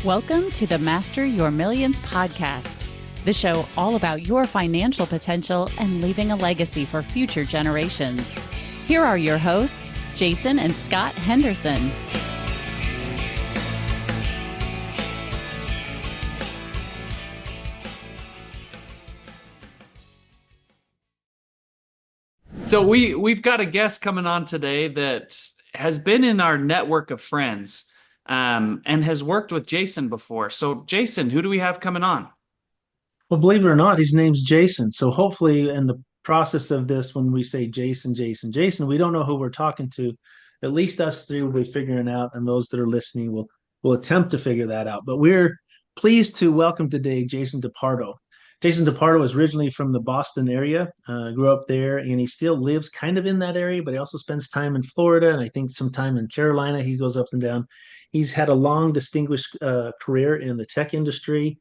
Welcome to the Master Your Millions podcast, the show all about your financial potential and leaving a legacy for future generations. Here are your hosts, Jason and Scott Henderson. So we've got a guest coming on today that has been in our network of friends and has worked with Jason before. So Jason, who do we have coming on? Well, believe it or not, his name's Jason. So hopefully, in the process of this, when we say Jason, we don't know who we're talking to. At least us three will be figuring out, and those that are listening will attempt to figure that out. But we're pleased to welcome today Jason DePardo. Jason DePardo is originally from the Boston area, grew up there, and he still lives kind of in that area, but he also spends time in Florida and I think some time in Carolina. He goes up and down. He's had a long, distinguished career in the tech industry,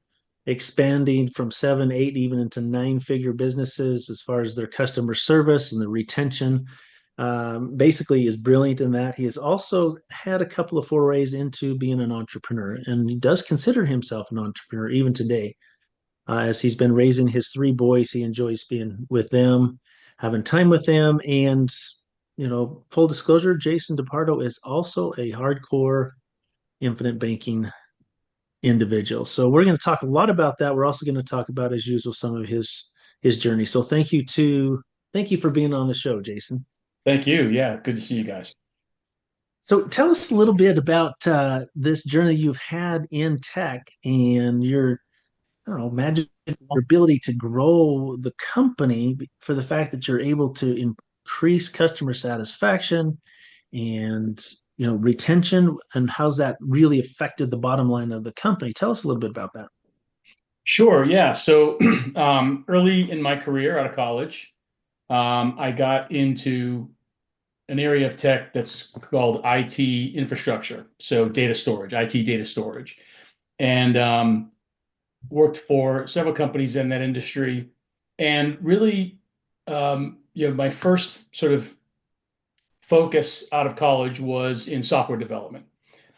expanding from seven, eight, even into nine-figure businesses as far as their customer service and the retention. Basically, is brilliant in that. He has also had a couple of forays into being an entrepreneur, and he does consider himself an entrepreneur even today. As he's been raising his three boys, he enjoys being with them, having time with them, and full disclosure, Jason DePardo is also a hardcore infinite banking individual. So we're going to talk a lot about that. We're also going to talk about, as usual, some of his journey. So thank you for being on the show, Jason. Thank you. Yeah, good to see you guys. So tell us a little bit about this journey you've had in tech and your, I don't know, magic, your ability to grow the company for the fact that you're able to increase customer satisfaction and retention, and how's that really affected the bottom line of the company. Tell us a little bit about that. Sure. Yeah. So early in my career out of college, I got into an area of tech that's called IT infrastructure. So data storage, IT data storage, and worked for several companies in that industry. And really, my first sort of focus out of college was in software development.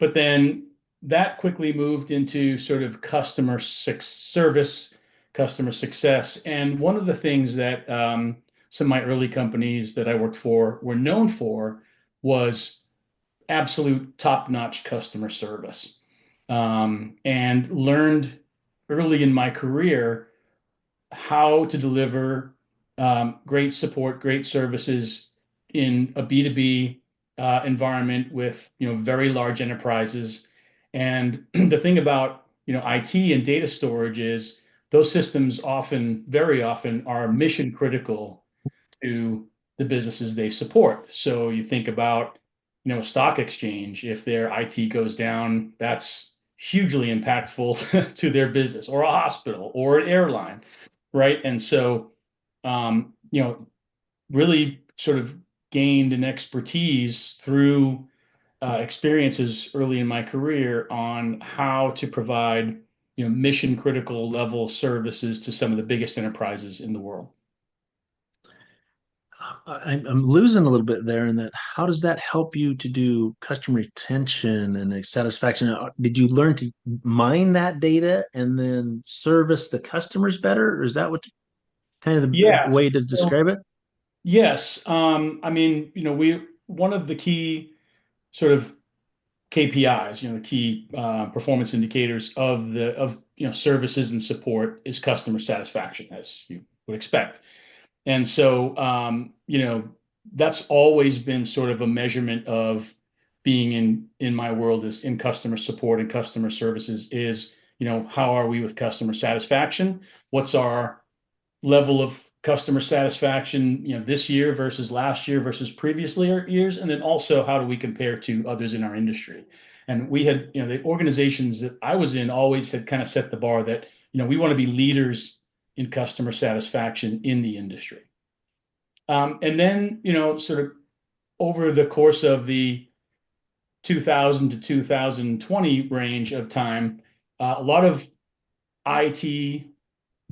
But then that quickly moved into sort of service, customer success. And one of the things that some of my early companies that I worked for were known for was absolute top-notch customer service. And learned early in my career how to deliver great support, great services in a B2B environment with very large enterprises. And the thing about IT and data storage is those systems very often are mission critical to the businesses they support. So you think about a stock exchange, if their IT goes down, that's hugely impactful to their business, or a hospital or an airline, right? And so really sort of gained an expertise through experiences early in my career on how to provide mission critical level services to some of the biggest enterprises in the world. I'm losing a little bit there in that. How does that help you to do customer retention and satisfaction? Did you learn to mine that data and then service the customers better? Or is that what kind of the Yeah. way to So, describe it? yes. I mean, one of the key sort of KPIs, the key performance indicators of services and support is customer satisfaction, as you would expect. And so, that's always been sort of a measurement of being in my world is in customer support and customer services is, how are we with customer satisfaction? What's our level of customer satisfaction, this year versus last year versus previously years? And then also, how do we compare to others in our industry? And we had, the organizations that I was in always had kind of set the bar that, we want to be leaders in customer satisfaction in the industry. And then, sort of over the course of the 2000 to 2020 range of time, a lot of IT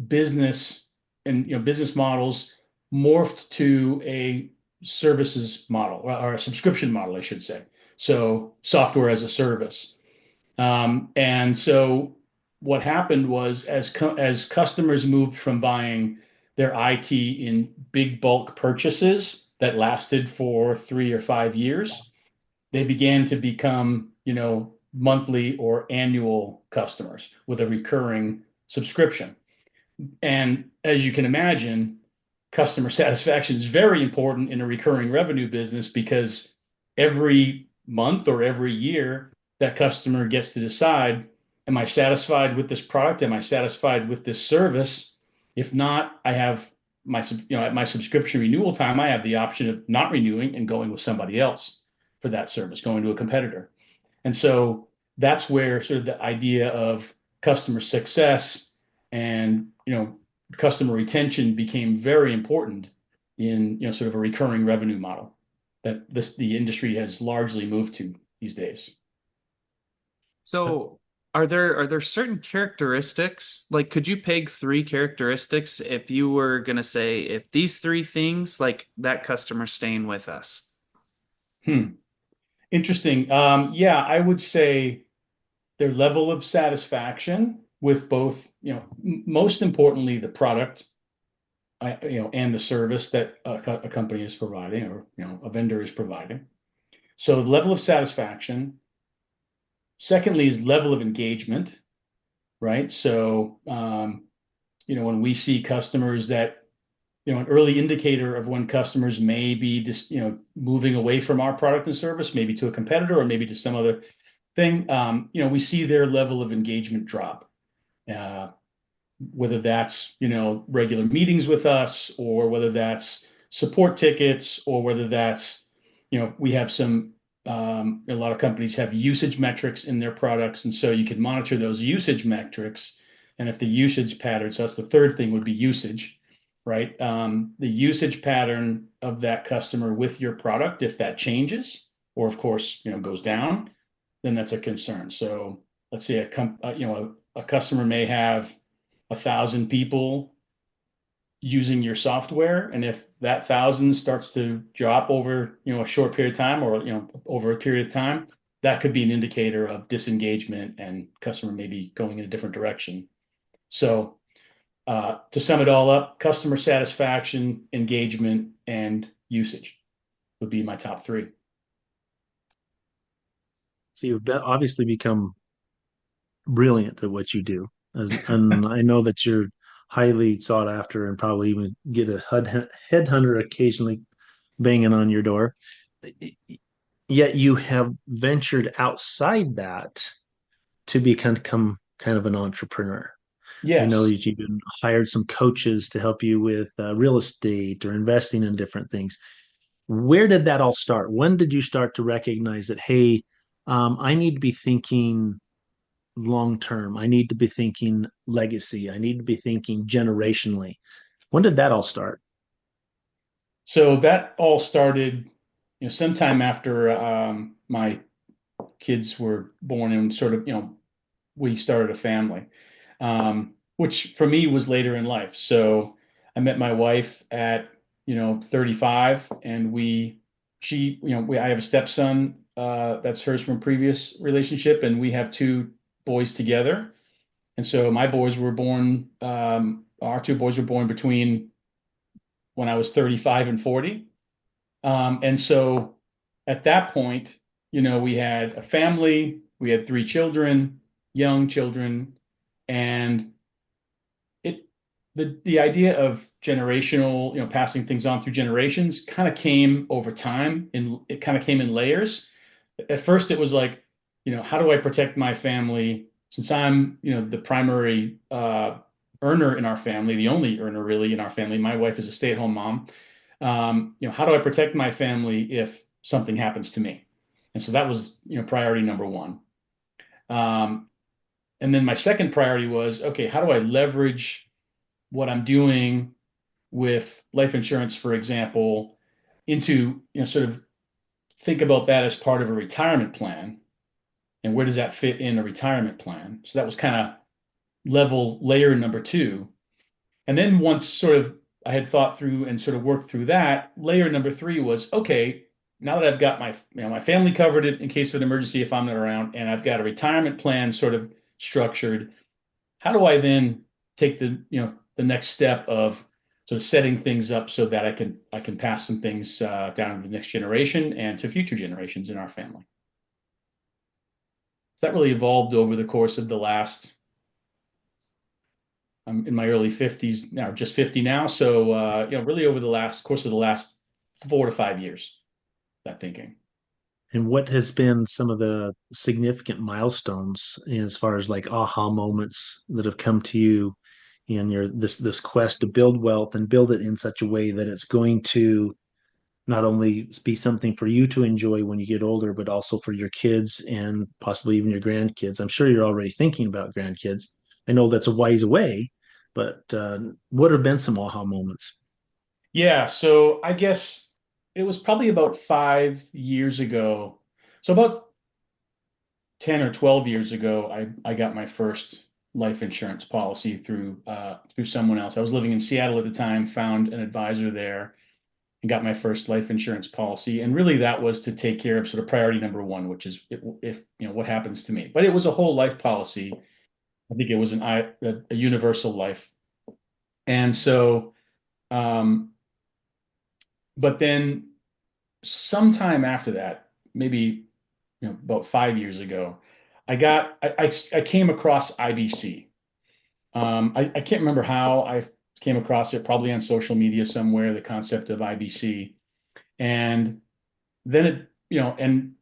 business and business models morphed to a services model or a subscription model, I should say. So software as a service. And so what happened was as customers moved from buying their IT in big bulk purchases that lasted for 3 or 5 years, they began to become, monthly or annual customers with a recurring subscription. And as you can imagine, customer satisfaction is very important in a recurring revenue business because every month or every year, that customer gets to decide, am I satisfied with this product? Am I satisfied with this service? If not, I have at my subscription renewal time, I have the option of not renewing and going with somebody else for that service, going to a competitor. And so that's where sort of the idea of customer success and customer retention became very important in sort of a recurring revenue model that the industry has largely moved to these days. So are there certain characteristics, like could you peg three characteristics if you were gonna say if these three things, like that customer staying with us? Hmm. Interesting. Yeah, I would say their level of satisfaction with both, most importantly, the product, and the service that a company is providing or, a vendor is providing. So the level of satisfaction. Secondly is level of engagement, right? So, when we see customers that, an early indicator of when customers may be just, moving away from our product and service, maybe to a competitor or maybe to some other thing, we see their level of engagement drop. Uh, Whether that's, regular meetings with us or whether that's support tickets or whether that's, we have a lot of companies have usage metrics in their products. And so you can monitor those usage metrics. And if the usage pattern, so that's the third thing would be usage, right? The usage pattern of that customer with your product, if that changes, or of course, goes down, then that's a concern. So let's say a customer may have 1,000 people using your software, and if that thousand starts to drop over a short period of time or over a period of time, that could be an indicator of disengagement and customer maybe going in a different direction. So to sum it all up, customer satisfaction, engagement, and usage would be my top three. So you've obviously become brilliant at what you do, and I know that you're highly sought after and probably even get a headhunter occasionally banging on your door. Yet you have ventured outside that to become kind of an entrepreneur. I know Yes. that you've even hired some coaches to help you with real estate or investing in different things. Where did that all start? When did you start to recognize that, hey, I need to be thinking long term. I need to be thinking legacy. I need to be thinking generationally. When did that all start? So that all started, sometime after my kids were born and sort of, we started a family, which for me was later in life. So I met my wife at, 35, and I have a stepson, that's hers from a previous relationship, and we have two boys together. And so our two boys were born between when I was 35 and 40. And so at that point, we had a family, we had three children, young children, and it the idea of generational, passing things on through generations kind of came over time, and it kind of came in layers. At first it was like, how do I protect my family since I'm, the primary earner in our family, the only earner really in our family. My wife is a stay-at-home mom. How do I protect my family if something happens to me? And so that was, priority number one. Um, and then my second priority was, okay, how do I leverage what I'm doing with life insurance, for example, into, sort of think about that as part of a retirement plan, and where does that fit in a retirement plan? So that was kind of layer number two. And then once sort of I had thought through and sort of worked through that, layer number three was, okay, now that I've got my family covered in case of an emergency if I'm not around, and I've got a retirement plan sort of structured, how do I then take the next step of sort of setting things up so that I can pass some things down to the next generation and to future generations in our family. So that really evolved over the course of the last. I'm in my early 50s now, just 50 now. So really over the course of the last 4 to 5 years, that thinking. And what has been some of the significant milestones as far as like aha moments that have come to you in your this quest to build wealth and build it in such a way that it's going to not only be something for you to enjoy when you get older, but also for your kids and possibly even your grandkids. I'm sure you're already thinking about grandkids. I know that's a ways away, but what have been some aha moments? Yeah, so I guess it was probably about 5 years ago. So about 10 or 12 years ago, I got my first life insurance policy through someone else. I was living in Seattle at the time, found an advisor there, and got my first life insurance policy. And really, that was to take care of sort of priority number one, which is if what happens to me. But it was a whole life policy. I think it was a universal life. And so, um, but then sometime after that, maybe about 5 years ago, I came across IBC. I can't remember how I came across it, probably on social media somewhere, the concept of IBC. And then and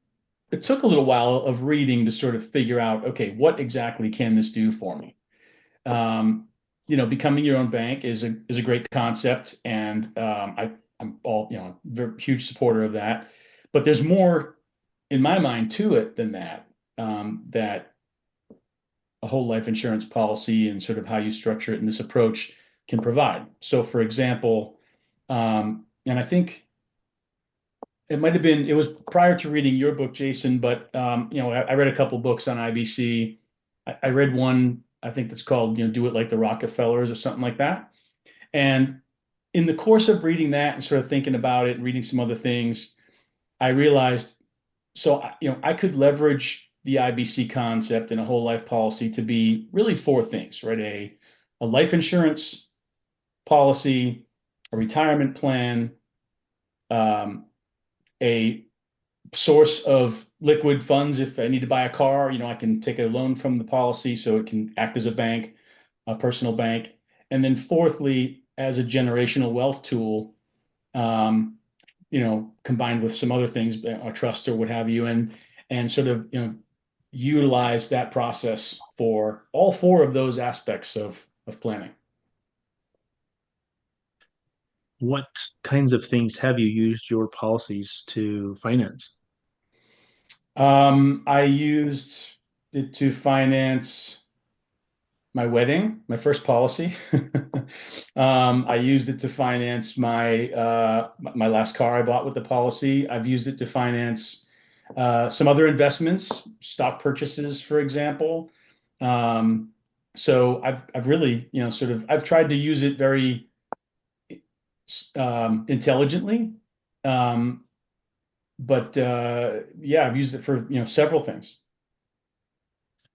it took a little while of reading to sort of figure out, okay, what exactly can this do for me? Becoming your own bank is a great concept, and I'm very huge supporter of that. But there's more in my mind to it than that. That a whole life insurance policy and sort of how you structure it and this approach can provide. So, for example, and I think it was prior to reading your book, Jason, but I read a couple books on IBC. I read one, I think that's called, Do It Like the Rockefellers or something like that. And in the course of reading that and sort of thinking about it and reading some other things, I realized, so, I could leverage the IBC concept and a whole life policy to be really four things, right? A life insurance policy, a retirement plan, um, a source of liquid funds. If I need to buy a car, I can take a loan from the policy so it can act as a bank, a personal bank. And then fourthly, as a generational wealth tool, combined with some other things, a trust or what have you, and sort of, utilize that process for all four of those aspects of planning. What kinds of things have you used your policies to finance? I used it to finance my wedding, my first policy. I used it to finance my last car I bought with the policy. I've used it to finance some other investments, stock purchases, for example. So I've really, I've tried to use it very intelligently. Um, but yeah, I've used it for several things.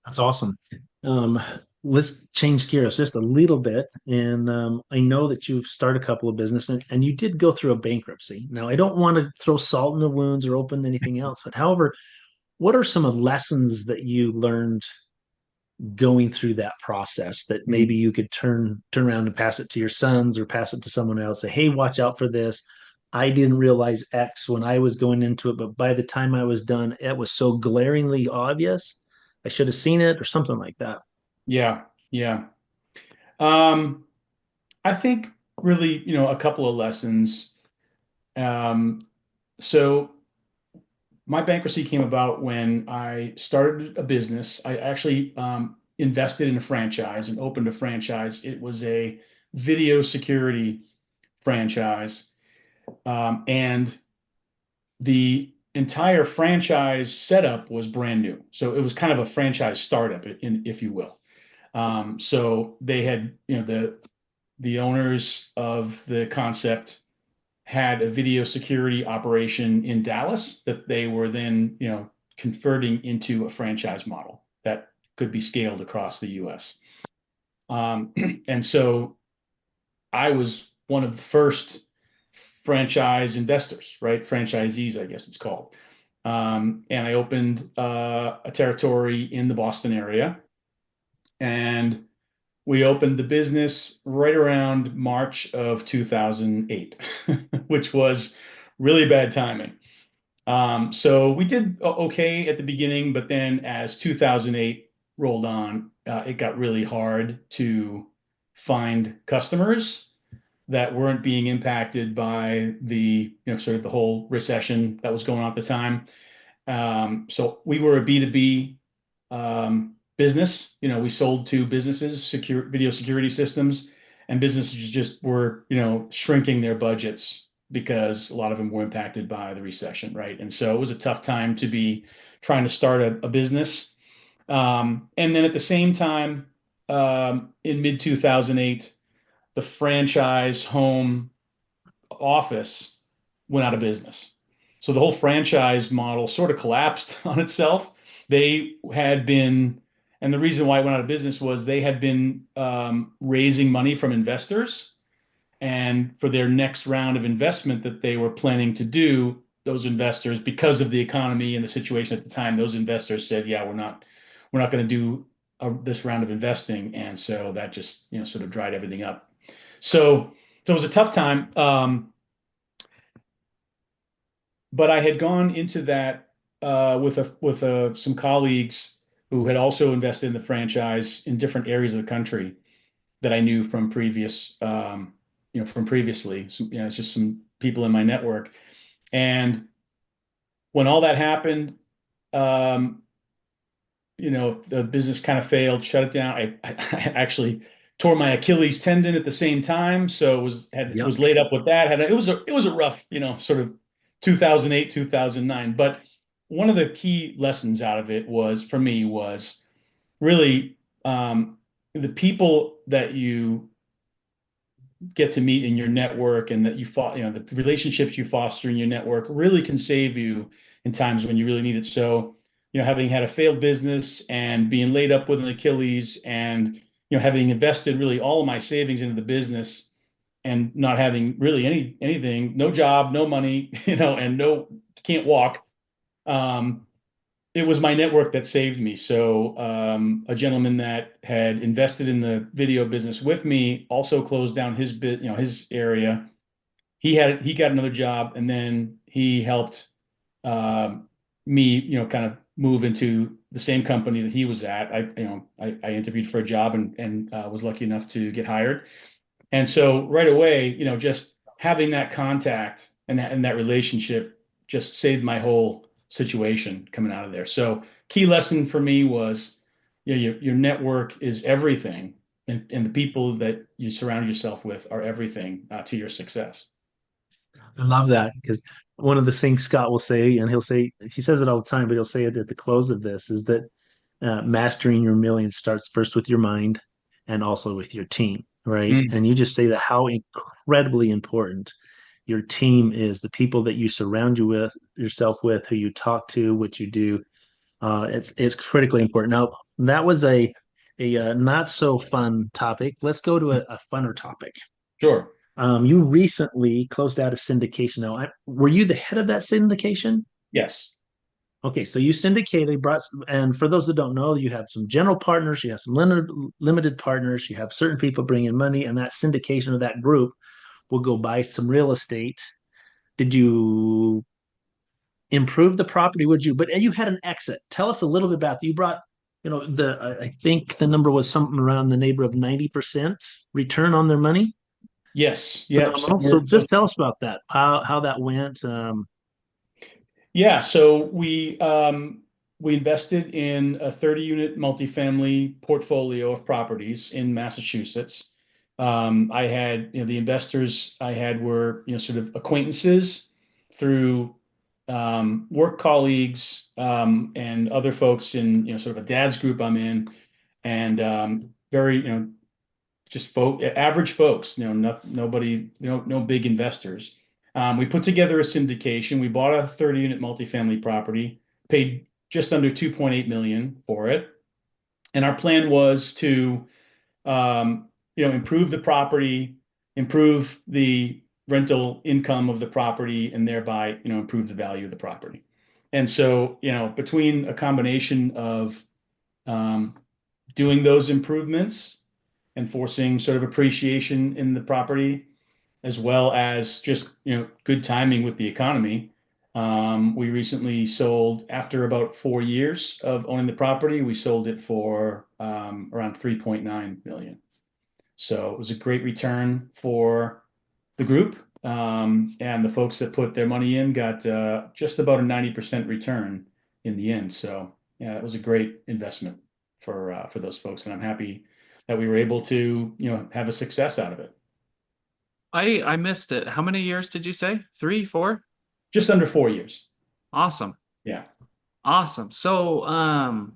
That's awesome. Um, let's change gears just a little bit. And I know that you've started a couple of business and you did go through a bankruptcy. Now, I don't want to throw salt in the wounds or open anything else, but however, what are some of the lessons that you learned going through that process that Mm. maybe you could turn around and pass it to your sons or pass it to someone else? Say, hey, watch out for this. I didn't realize X when I was going into it, but by the time I was done, it was so glaringly obvious. I should have seen it or something like that. Yeah, yeah. Um, I think really, a couple of lessons. Um, so my bankruptcy came about when I started a business. I actually invested in a franchise and opened a franchise. It was a video security franchise, and the entire franchise setup was brand new. So it was kind of a franchise startup, if you will. So they had, the owners of the concept had a video security operation in Dallas that they were then, converting into a franchise model that could be scaled across the US. And so I was one of the first franchise investors, right? Franchisees, I guess it's called. And I opened a territory in the Boston area. And we opened the business right around March of 2008, which was really bad timing. So we did okay at the beginning, but then as 2008 rolled on, it got really hard to find customers that weren't being impacted by the, sort of the whole recession that was going on at the time. So we were a B2B business. We sold to businesses, video security systems, and businesses just were, shrinking their budgets because a lot of them were impacted by the recession, right? And so it was a tough time to be trying to start a business. And then at the same time, in mid 2008, the franchise home office went out of business. So the whole franchise model sort of collapsed on itself. They had been, and the reason why it went out of business was they had been raising money from investors. And for their next round of investment that they were planning to do, those investors, because of the economy and the situation at the time, those investors said, "Yeah, we're not going to do this round of investing," and so that just sort of dried everything up. So it was a tough time. But I had gone into that with some colleagues who had also invested in the franchise in different areas of the country that I knew from from previously. So, it's just some people in my network. And when all that happened, the business kind of failed, shut it down. I actually tore my Achilles tendon at the same time, so was laid up with that. It was a rough, sort of 2008, 2009. But one of the key lessons out of it for me was really the people that you get to meet in your network and that the relationships you foster in your network really can save you in times when you really need it. So, having had a failed business and being laid up with an Achilles and, having invested really all of my savings into the business and not having really anything, no job, no money, and can't walk. It was my network that saved me. So a gentleman that had invested in the video business with me also closed down his area. He got another job, and then he helped me, kind of move into the same company that he was at. I interviewed for a job and was lucky enough to get hired. And so right away, just having that contact and that relationship just saved my whole situation coming out of there. So key lesson for me was, your network is everything, and the people that you surround yourself with are everything to your success. I love that because one of the things Scott will say, and he says it all the time, but he'll say it at the close of this, is that mastering your million starts first with your mind and also with your team, right? Mm. And you just say that how incredibly important your team is, the people that you surround yourself with, who you talk to, what you do. It's critically important. Now, that was a not so fun topic. Let's go to a funner topic. Sure. You recently closed out a syndication. Now, were you the head of that syndication? Yes. Okay, so you syndicated, and for those that don't know, you have some general partners, you have some limited partners, you have certain people bringing money, and that syndication of that group will go buy some real estate. Did you improve the property? But you had an exit. Tell us a little bit about that. You brought, I think the number was something around the neighbor of 90% return on their money. Yes. Yep. Phenomenal. So just tell us about that, how that went. Yeah, so we invested in a 30-unit multifamily portfolio of properties in Massachusetts. I had, the investors I had were, sort of acquaintances through work colleagues and other folks in, sort of a dad's group I'm in, and very, just average folks, nobody, no big investors. We put together a syndication. We bought a 30-unit multifamily property, paid just under 2.8 million for it. And our plan was to, improve the property, improve the rental income of the property, and thereby, improve the value of the property. And so, between a combination of doing those improvements and forcing sort of appreciation in the property, as well as just, good timing with the economy. We recently sold, after about 4 years of owning the property, we sold it for around 3.9 million. So it was a great return for the group. And the folks that put their money in got just about a 90% return in the end. So yeah, it was a great investment for those folks. And I'm happy that we were able to, have a success out of it. I missed it. How many years did you say? 3, 4? Just under 4 years. Awesome. Yeah. Awesome. So, are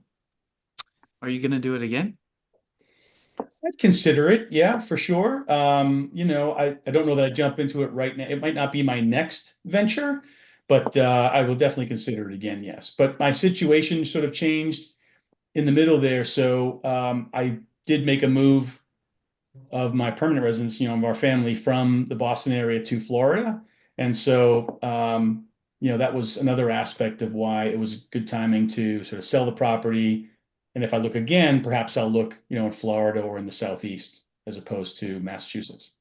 you going to do it again? I'd consider it. Yeah, for sure. I don't know that I jump into it right now. It might not be my next venture, but I will definitely consider it again. Yes. But my situation sort of changed in the middle there. So I did make a move of my permanent residence, of our family from the Boston area to Florida. And so, that was another aspect of why it was good timing to sort of sell the property. And if I look again, perhaps I'll look, in Florida or in the Southeast as opposed to Massachusetts.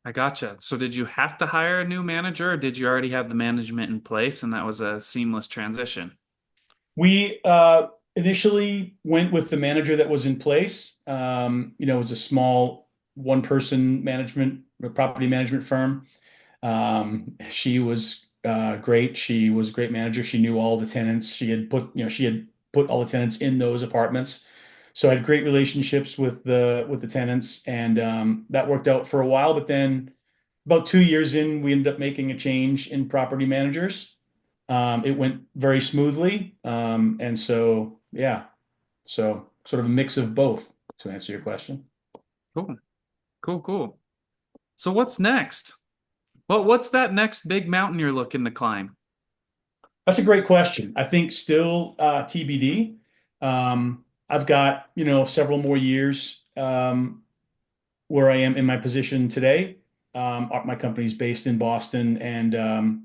I gotcha. So did you have to hire a new manager, or did you already have the management in place and that was a seamless transition? We initially went with the manager that was in place. It was a small one-person property management firm. She was great. She was a great manager. She knew all the tenants. She had put all the tenants in those apartments. So I had great relationships with the tenants, and that worked out for a while. But then, about 2 years in, we ended up making a change in property managers. It went very smoothly, and so yeah, so sort of a mix of both to answer your question. Cool. Cool, cool. So what's next? What's that next big mountain you're looking to climb? That's a great question. I think still TBD. I've got, several more years where I am in my position today. My company's based in Boston, and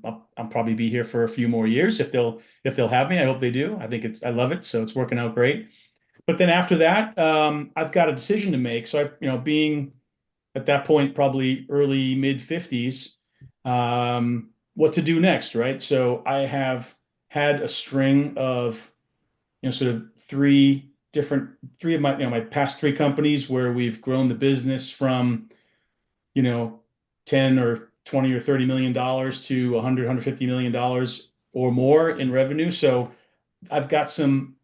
I'll probably be here for a few more years if they'll have me. I hope they do. I love it, so it's working out great. But then after that, I've got a decision to make. So being at that point probably early mid 50s, what to do next, right? So I have had a string of, sort of three of my past three companies where we've grown the business from, 10 or 20 or 30 million dollars to 150 million dollars or more in revenue. So I've got some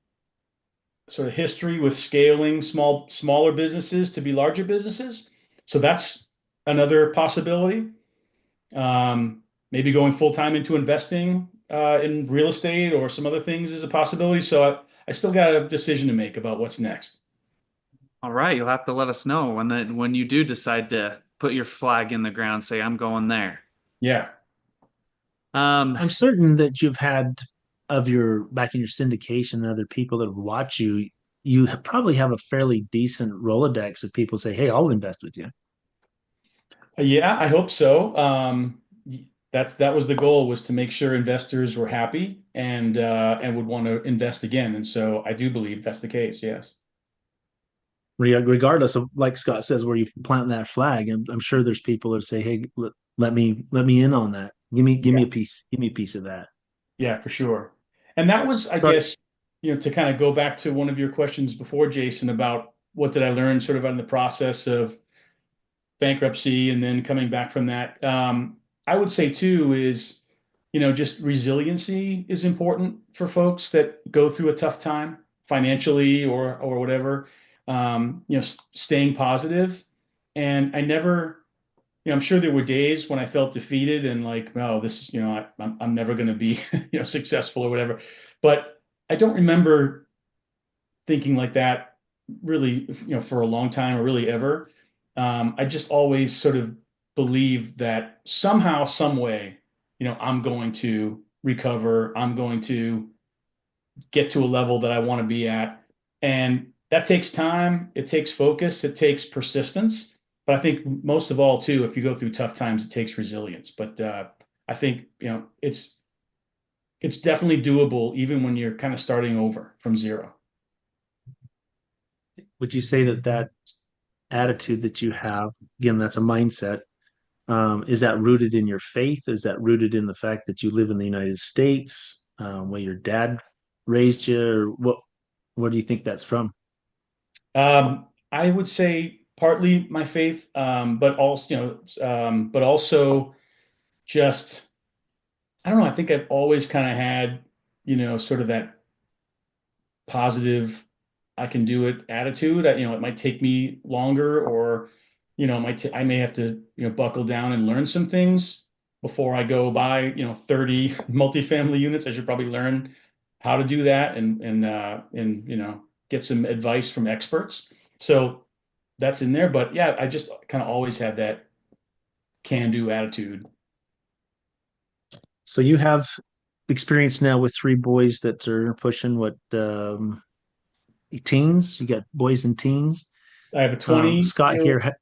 sort of history with scaling smaller businesses to be larger businesses. So that's another possibility. Maybe going full time into investing in real estate or some other things is a possibility. So I still got a decision to make about what's next. All right, you'll have to let us know when you do decide to put your flag in the ground, say I'm going there. Yeah. I'm certain that you've had of your back in your syndication and other people that watch you, probably have a fairly decent Rolodex of people say, "Hey, I'll invest with you." Yeah, I hope so. That was the goal, was to make sure investors were happy and would want to invest again. And so I do believe that's the case. Yes. Regardless of, like Scott says, where you plant that flag, I'm sure there's people that say, "Hey, let me in on that. Give me a piece of that." Yeah, for sure. And that was, I So guess, to kind of go back to one of your questions before, Jason, about what did I learn sort of in the process of bankruptcy and then coming back from that. I would say too is, just resiliency is important for folks that go through a tough time financially or whatever. Staying positive. And I never, I'm sure there were days when I felt defeated and like, oh, this, I'm never going to be, successful or whatever. But I don't remember thinking like that really, for a long time or really ever. I just always sort of believe that somehow, some way, I'm going to recover. I'm going to get to a level that I want to be at. And that takes time. It takes focus. It takes persistence. But I think most of all, too, if you go through tough times, it takes resilience. But I think, it's definitely doable even when you're kind of starting over from zero. Would you say that attitude that you have, again, that's a mindset, is that rooted in your faith? Is that rooted in the fact that you live in the United States, where your dad raised you, or where do you think that's from? I would say partly my faith, but also just, I don't know. I think I've always kind of had, sort of that positive, I can do it attitude. It might take me longer, or, I may have to, buckle down and learn some things before I go buy, 30 multifamily units. I should probably learn how to do that and get some advice from experts. So that's in there. But yeah, I just kind of always had that can-do attitude. So you have experience now with three boys that are pushing what, teens? You got boys and teens. I have a 20 Scott year here,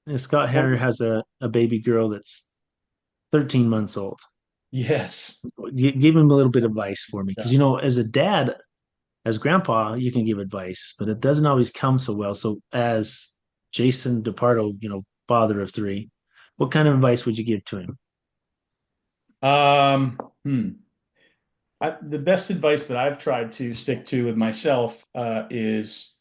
old. Scott here has a baby girl that's 13 months old. Yes. Give him a little bit of advice for me, because Yeah. as a dad, as grandpa, you can give advice, but it doesn't always come so well. So as Jason DePardo, father of three, what kind of advice would you give to him? Um, hmm. The best advice that I've tried to stick to with myself is,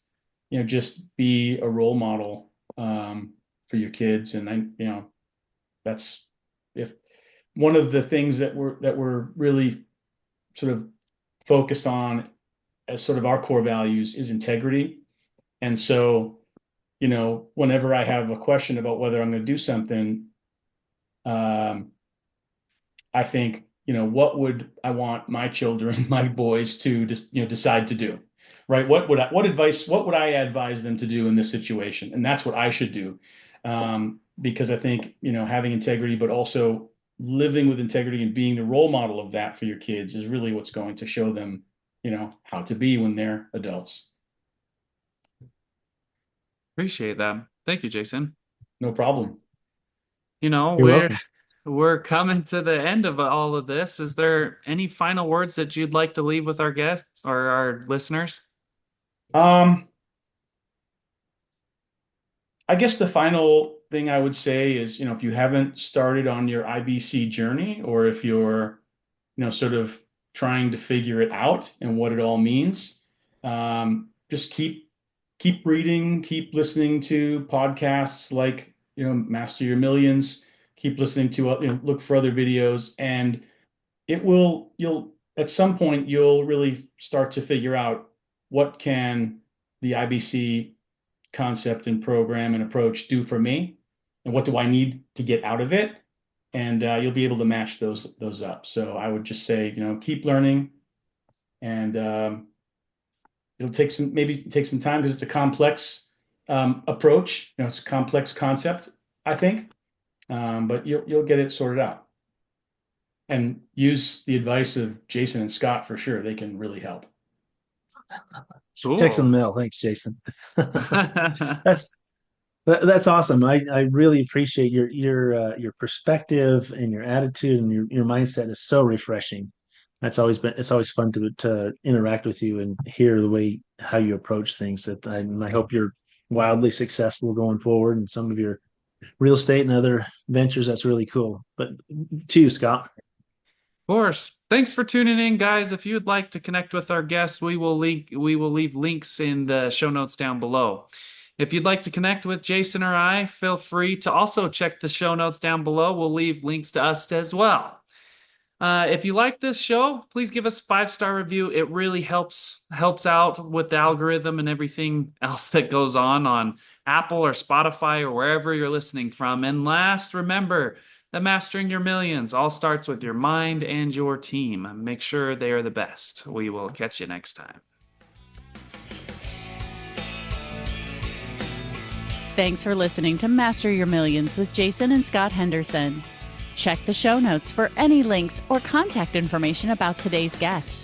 just be a role model for your kids. And that's if one of the things that we're really sort of focused on as sort of our core values is integrity. And so, whenever I have a question about whether I'm going to do something, um, I think, what would I want my children, my boys to just, decide to do, right? What would I advise them to do in this situation? And that's what I should do. Because I think, having integrity, but also living with integrity and being the role model of that for your kids is really what's going to show them, how to be when they're adults. Appreciate that. Thank you, Jason. No problem. You're We're welcome. we're coming to the end of all of this. Is there any final words that you'd like to leave with our guests or our listeners? Um, I guess the final thing I would say is, if you haven't started on your IBC journey, or if you're, sort of trying to figure it out and what it all means, just keep reading, keep listening to podcasts like, Master Your Millions, keep listening to, look for other videos, and you'll at some point you'll really start to figure out what can the IBC concept and program and approach do for me, and what do I need to get out of it, and you'll be able to match those up. So I would just say, keep learning, and it'll maybe take some time because it's a complex approach. It's a complex concept, I think, but you'll get it sorted out. And use the advice of Jason and Scott for sure. They can really help. Checks in the mail. Thanks, Jason. That's awesome. I really appreciate your perspective and your attitude, and your mindset is so refreshing. It's always fun to interact with you and hear the way how you approach things. I hope you're wildly successful going forward in some of your real estate and other ventures. That's really cool. But to you, Scott. Of course. Thanks for tuning in, guys. If you'd like to connect with our guests, we will leave links in the show notes down below. If you'd like to connect with Jason or I, feel free to also check the show notes down below. We'll leave links to us as well. If you like this show, please give us a 5-star review. It really helps out with the algorithm and everything else that goes on Apple or Spotify or wherever you're listening from. And last, remember that mastering your millions all starts with your mind and your team. Make sure they are the best. We will catch you next time. Thanks for listening to Master Your Millions with Jason and Scott Henderson. Check the show notes for any links or contact information about today's guest.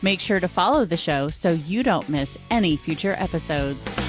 Make sure to follow the show so you don't miss any future episodes.